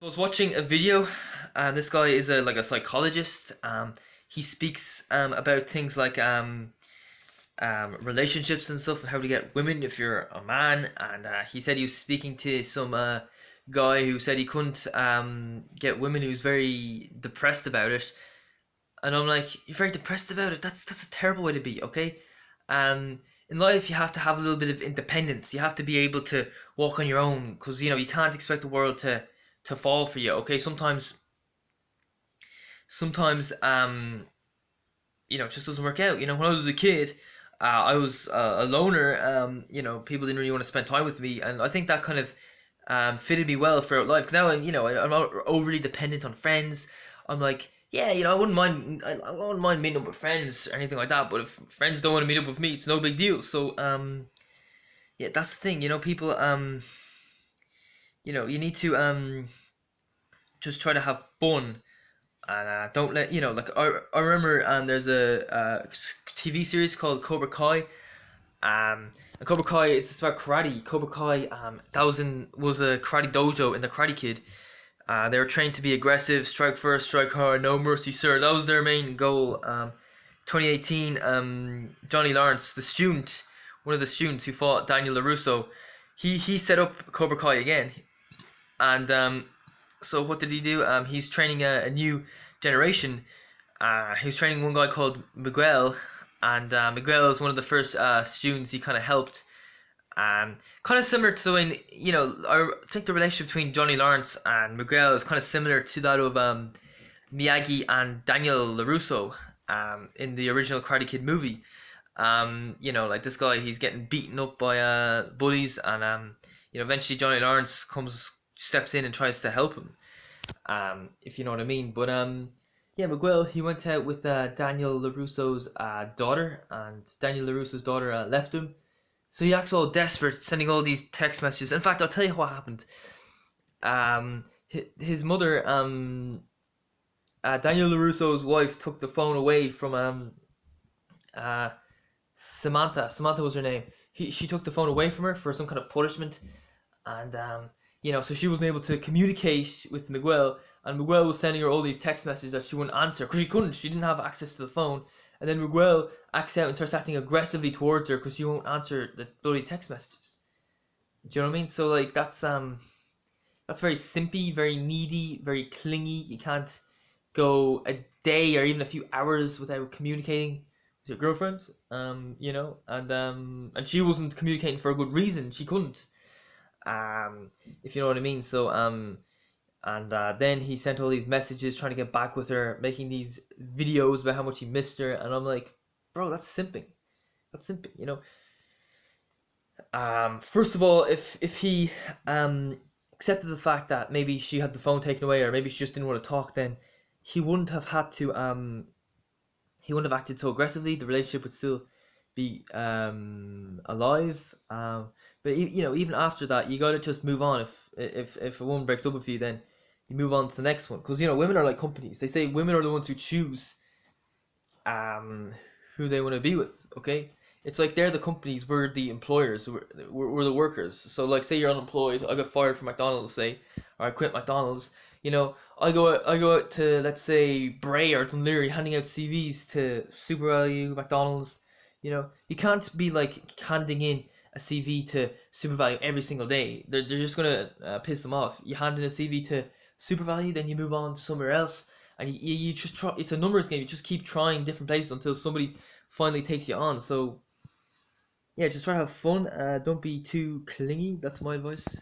I was watching a video, and this guy is a psychologist. He speaks about things like relationships and stuff, and how to get women if you're a man. And he said he was speaking to some guy who said he couldn't get women. He was very depressed about it, and I'm like, you're very depressed about it. That's a terrible way to be. Okay, um, in life you have to have a little bit of independence. You have to be able to walk on your own, because you can't expect the world to fall for you. Okay, sometimes it just doesn't work out. When I was a kid, I was a loner. People didn't really want to spend time with me, and I think that kind of fitted me well throughout life. Because now I'm not overly dependent on friends. I'm like, yeah, I wouldn't mind. I wouldn't mind meeting up with friends or anything like that. But if friends don't want to meet up with me, it's no big deal. So yeah, that's the thing. People you need to just try to have fun, and don't let like I remember, there's a TV series called Cobra Kai. And Cobra Kai, it's about karate. Cobra Kai, that was a karate dojo in the Karate Kid. They were trained to be aggressive, strike first, strike hard, no mercy, sir. That was their main goal. 2018, Johnny Lawrence, one of the students who fought Daniel LaRusso, he set up Cobra Kai again. And so what did he do? He's training a new generation. He was training one guy called Miguel, and Miguel is one of the first students he kind of helped. Kind of similar to the way, I think the relationship between Johnny Lawrence and Miguel is kind of similar to that of Miyagi and Daniel LaRusso in the original Karate Kid movie. Like this guy, he's getting beaten up by bullies, and eventually Johnny Lawrence steps in and tries to help him. If you know what I mean. But yeah, Miguel, he went out with Daniel LaRusso's daughter, and Daniel LaRusso's daughter left him. So he acts all desperate, sending all these text messages. In fact, I'll tell you what happened. His mother, Daniel LaRusso's wife, took the phone away from uh, Samantha. Samantha was her name. She took the phone away from her for some kind of punishment, and so she wasn't able to communicate with Miguel, and Miguel was sending her all these text messages that she wouldn't answer because she didn't have access to the phone. And then Miguel acts out and starts acting aggressively towards her because she won't answer the bloody text messages. Do you know what I mean? So like that's very simpy, very needy, very clingy. You can't go a day or even a few hours without communicating with your girlfriend. And she wasn't communicating for a good reason. She couldn't. If you know what I mean. So and then he sent all these messages trying to get back with her, making these videos about how much he missed her, and I'm like, bro, that's simping. That's simping. First of all, if he accepted the fact that maybe she had the phone taken away, or maybe she just didn't want to talk, then he wouldn't have had to he wouldn't have acted so aggressively. The relationship would still be alive. But even after that, you gotta just move on. If a woman breaks up with you, then you move on to the next one. Because women are like companies. They say women are the ones who choose um who they want to be with. Okay, it's like they're the companies, we're the employers, we're the workers. So like, say you're unemployed, I got fired from McDonald's, say, or I quit McDonald's. I go out to, let's say, Bray or Dunleary, handing out CVs to SuperValue, McDonald's. You can't be like handing in a CV to SuperValue every single day. They're just gonna piss them off. You hand in a CV to SuperValue, then you move on to somewhere else, and you just try. It's a numbers game. You just keep trying different places until somebody finally takes you on. So yeah, just try to have fun. Don't be too clingy. That's my advice.